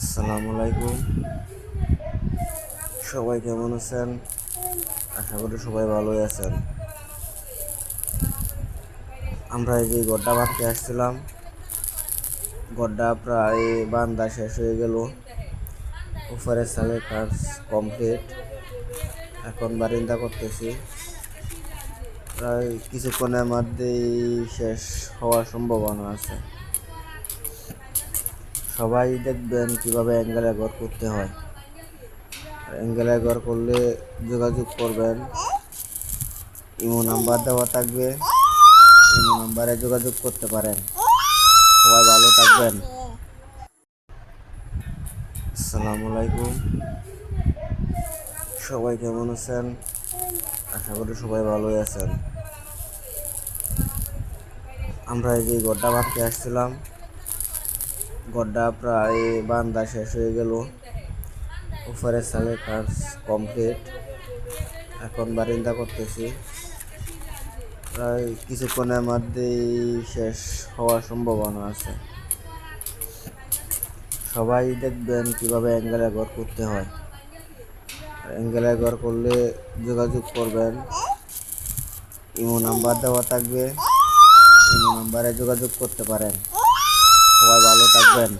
আসসালামু আলাইকুম। সবাই কেমন আছেন? আশা করি সবাই ভালোই আছেন। আমরা এই যে গড্ডা বাঁধতে আসছিলাম, গড্ডা প্রায় বান্ধা শেষ হয়ে গেল। উপরের সালের কাজ কমপ্লিট, এখন বারিন্দা করতেছি। প্রায় কিছুক্ষণের মধ্যেই শেষ হওয়ার সম্ভাবনা আছে। সবাই দেখবেন কিভাবে অ্যাঙ্গেলে ঘর করতে হয়। অ্যাঙ্গেলে ঘর করলে যোগাযোগ করবেন, ইমো নাম্বার দেওয়া থাকবে, ইমো নাম্বারে যোগাযোগ করতে পারেন। সবাই ভালো থাকবেন। আসসালামু আলাইকুম। সবাই কেমন আছেন? আশা করি সবাই ভালোই আছেন। আমরা এই যে গড্ডা বাঁধতে আসছিলাম, গড্ডা প্রায় বান্ধা শেষ হয়ে গেল। উপরের সালের কাজ কমপ্লিট, এখন বারিন্দা করতেছি। প্রায় কিছুক্ষণের মধ্যেই শেষ হওয়ার সম্ভাবনা আছে। সবাই দেখবেন কিভাবে অ্যাঙ্গেলে ঘর করতে হয়। অ্যাঙ্গেলে ঘর করলে যোগাযোগ করবেন, ইমো নাম্বার দেওয়া থাকবে, ইমো নাম্বারে যোগাযোগ করতে পারেন। সবাই ভালো থাকবেন।